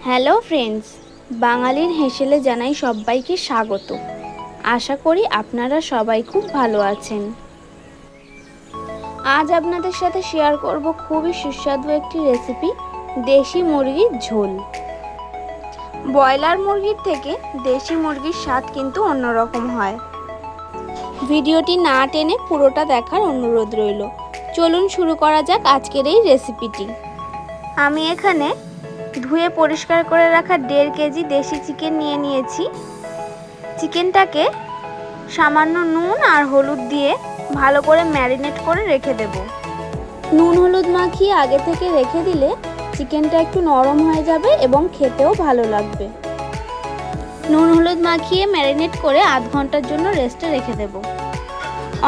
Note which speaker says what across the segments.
Speaker 1: Hello friends, বাঙালির হেসেলে জানাই সবাইকে স্বাগত। আশা করি আপনারা সবাই খুব ভালো আছেন। আজ আপনাদের সাথে শেয়ার করব খুবই সুস্বাদু একটি রেসিপি, দেশি মুরগির ঝোল। ব্রয়লার মুরগির থেকে দেশি মুরগির স্বাদ কিন্তু অন্যরকম হয়। ভিডিওটি না টেনে পুরোটা দেখার অনুরোধ রইল। চলুন শুরু করা যাক আজকের এই রেসিপিটি। আমি এখানে ধুয়ে পরিষ্কার করে রাখা 1.5 কেজি দেশি চিকেন নিয়ে নিয়েছি। চিকেনটাকে সামান্য নুন আর হলুদ দিয়ে ভালো করে ম্যারিনেট করে রেখে দেব। নুন হলুদ মাখিয়ে আগে থেকে রেখে দিলে চিকেনটা একটু নরম হয়ে যাবে এবং খেতেও ভালো লাগবে। নুন হলুদ মাখিয়ে ম্যারিনেট করে আধ ঘন্টার জন্য রেস্টে রেখে দেব।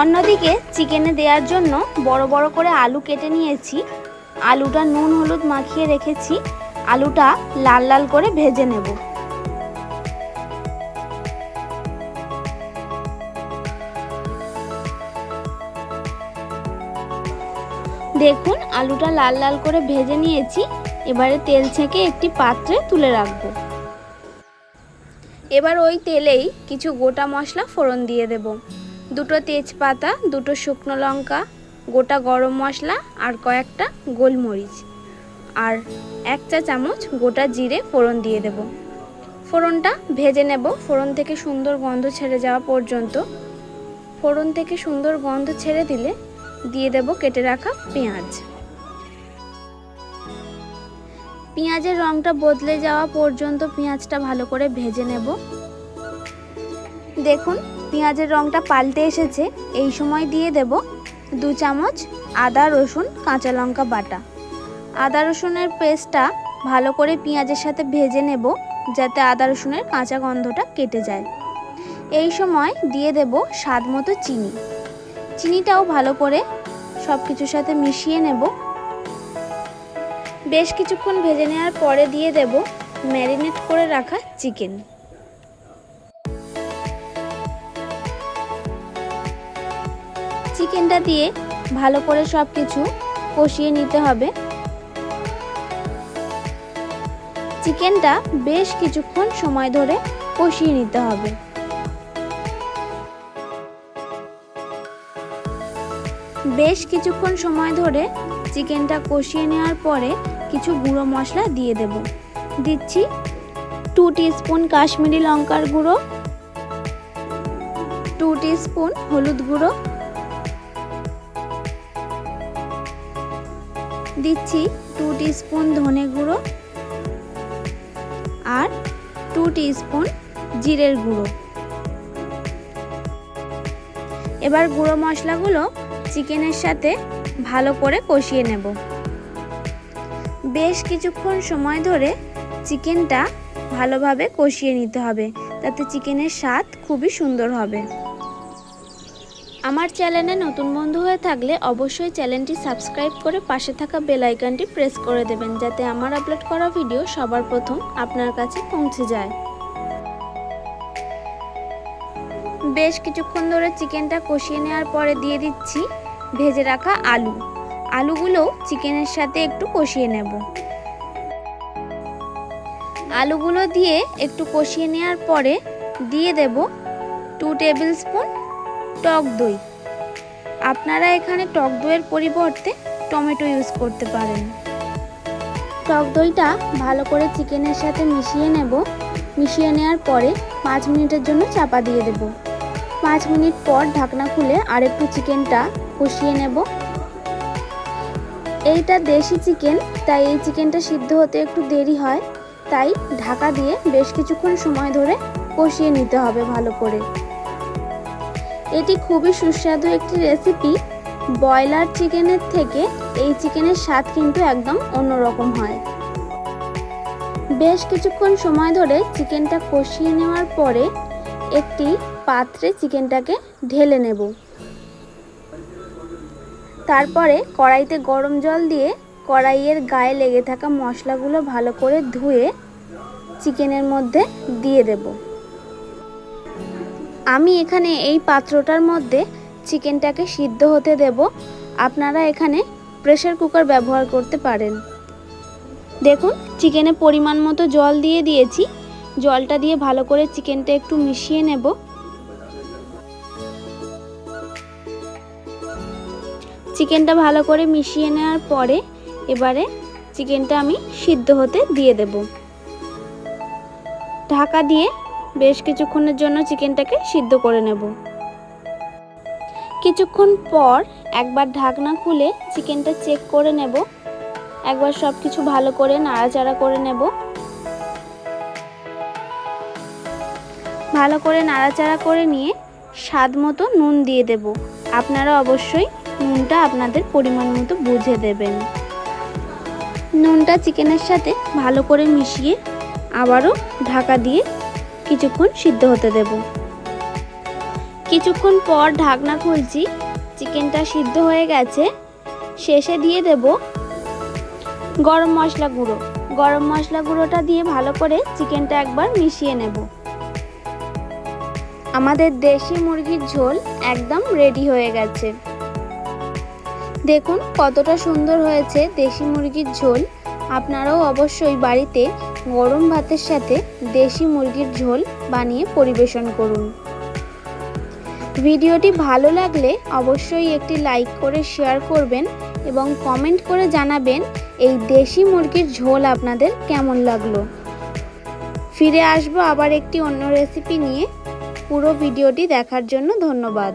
Speaker 1: অন্যদিকে চিকেনে দেওয়ার জন্য বড় বড় করে আলু কেটে নিয়েছি। আলুটা নুন হলুদ মাখিয়ে রেখেছি। আলুটা লাল লাল করে ভেজে নেব। দেখুন আলুটা লাল লাল করে ভেজে নিয়েছি। এবারে তেল ছেঁকে একটি পাত্রে তুলে রাখবো। এবার ওই তেলেই কিছু গোটা মশলা ফোড়ন দিয়ে দেব। 2টো তেজপাতা, 2টো শুকনো লঙ্কা, গোটা গরম মশলা আর কয়েকটা গোলমরিচ আর 1 চা চামচ গোটা জিরে ফোড়ন দিয়ে দেব। ফোড়নটা ভেজে নেব ফোড়ন থেকে সুন্দর গন্ধ ছেড়ে যাওয়া পর্যন্ত। ফোড়ন থেকে সুন্দর গন্ধ ছেড়ে দিলে দিয়ে দেব কেটে রাখা পেঁয়াজ। পেঁয়াজের রংটা বদলে যাওয়া পর্যন্ত পেঁয়াজটা ভালো করে ভেজে নেব। দেখুন পেঁয়াজের রংটা পাল্টে এসেছে। এই সময় দিয়ে দেব 2 চামচ আদা রসুন কাঁচা লঙ্কা বাটা। আদা রসুনের পেস্টটা ভালো করে পেঁয়াজের সাথে ভেজে নেব যাতে আদা রসুনের কাঁচা গন্ধটা কেটে যায়। এই সময় দিয়ে দেব স্বাদ মতো চিনি। চিনিটাও ভালো করে সব কিছুর সাথে মিশিয়ে নেব। বেশ কিছুক্ষণ ভেজে নেওয়ার পরে দিয়ে দেব ম্যারিনেট করে রাখা চিকেন। চিকেনটা দিয়ে ভালো করে সব কিছু কষিয়ে নিতে হবে। চিকেনটা বেশ কিছুক্ষণ সময় ধরে কষিয়ে নিতে হবে। বেশ কিছুক্ষণ সময় ধরে চিকেনটা কষিয়ে নেওয়ার পরে কিছু গুঁড়ো মশলা দিয়ে দেব। দিচ্ছি 2 টিস্পুন কাশ্মীরি লঙ্কার গুঁড়ো, 2 টিস্পুন হলুদ গুঁড়ো, দিচ্ছি 2 টিস্পুন ধনে গুঁড়ো আর 2 টিস্পুন জিরের গুঁড়ো। এবার গুঁড়ো মশলাগুলো চিকেনের সাথে ভালো করে কষিয়ে নেব। বেশ কিছুক্ষণ সময় ধরে চিকেনটা ভালোভাবে কষিয়ে নিতে হবে, তাতে চিকেনের স্বাদ খুবই সুন্দর হবে। আমার চ্যানেলে নতুন বন্ধু হয়ে থাকলে অবশ্যই চ্যানেলটি সাবস্ক্রাইব করে পাশে থাকা বেল আইকনটি প্রেস করে দেবেন যাতে আমার আপলোড করা ভিডিও সবার প্রথম আপনার কাছে পৌঁছে যায়। বেশ কিছুক্ষণ ধরে চিকেনটা কষিয়ে নেওয়ার পরে দিয়ে দিচ্ছি ভেজে রাখা আলু। আলুগুলোও চিকেনের সাথে একটু কষিয়ে নেব। আলুগুলো দিয়ে একটু কষিয়ে নেওয়ার পরে দিয়ে দেব 2 টেবিল স্পুন টক দই। আপনারা এখানে টক দইয়ের পরিবর্তে টমেটো ইউজ করতে পারেন। টক দইটা ভালো করে চিকেনের সাথে মিশিয়ে নেব। মিশিয়ে নেওয়ার পরে 5 মিনিটের জন্য চাপা দিয়ে দেব। 5 মিনিট পর ঢাকনা খুলে আরেকটু চিকেনটা কষিয়ে নেব। এইটা দেশি চিকেন, তাই এই চিকেনটা সিদ্ধ হতে একটু দেরি হয়, তাই ঢাকা দিয়ে বেশ কিছুক্ষণ সময় ধরে কষিয়ে নিতে হবে ভালো করে। এটি খুবই সুস্বাদু একটি রেসিপি। ব্রয়লার চিকেনের থেকে এই চিকেনের স্বাদ কিন্তু একদম অন্যরকম হয়। বেশ কিছুক্ষণ সময় ধরে চিকেনটা কষিয়ে নেওয়ার পরে একটি পাত্রে চিকেনটাকে ঢেলে নেব। তারপরে কড়াইতে গরম জল দিয়ে কড়াইয়ের গায়ে লেগে থাকা মশলাগুলো ভালো করে ধুয়ে চিকেনের মধ্যে দিয়ে দেব। আমি এখানে এই পাত্রটার মধ্যে চিকেনটাকে সিদ্ধ হতে দেব। আপনারা এখানে প্রেসার কুকার ব্যবহার করতে পারেন। দেখুন চিকেনে পরিমাণ মতো জল দিয়ে দিয়েছি। জলটা দিয়ে ভালো করে চিকেনটা একটু মিশিয়ে নেব। চিকেনটা ভালো করে মিশিয়ে নেওয়ার পরে এবারে চিকেনটা আমি সিদ্ধ হতে দিয়ে দেব। ঢাকা দিয়ে বেশ কিছুক্ষণের জন্য চিকেনটাকে সিদ্ধ করে নেব। কিছুক্ষণ পর একবার ঢাকনা খুলে চিকেনটা চেক করে নেব। একবার সব কিছু ভালো করে নাড়াচাড়া করে নেব। ভালো করে নাড়াচাড়া করে নিয়ে স্বাদ মতো নুন দিয়ে দেব। আপনারা অবশ্যই নুনটা আপনাদের পরিমাণ মতো বুঝে দেবেন। নুনটা চিকেনের সাথে ভালো করে মিশিয়ে আবারও ঢাকা দিয়ে কিছুক্ষণ সিদ্ধ হতে দেব। কিছুক্ষণ পর ঢাকনা খুলছি, চিকেনটা সিদ্ধ হয়ে গেছে। শেষে দিয়ে দেব গরম মশলা গুঁড়ো। গরম মশলা গুঁড়োটা দিয়ে ভালো করে চিকেনটা একবার মিশিয়ে নেব। আমাদের দেশি মুরগির ঝোল একদম রেডি হয়ে গেছে। দেখুন কতটা সুন্দর হয়েছে দেশি মুরগির ঝোল। আপনারাও অবশ্যই বাড়িতে গরম ভাতের সাথে দেশি মুরগির ঝোল বানিয়ে পরিবেশন করুন। ভিডিওটি ভালো লাগলে অবশ্যই একটি লাইক করে শেয়ার করবেন এবং কমেন্ট করে জানাবেন এই দেশি মুরগির ঝোল আপনাদের কেমন লাগলো। ফিরে আসবো আবার একটি অন্য রেসিপি নিয়ে। পুরো ভিডিওটি দেখার জন্য ধন্যবাদ।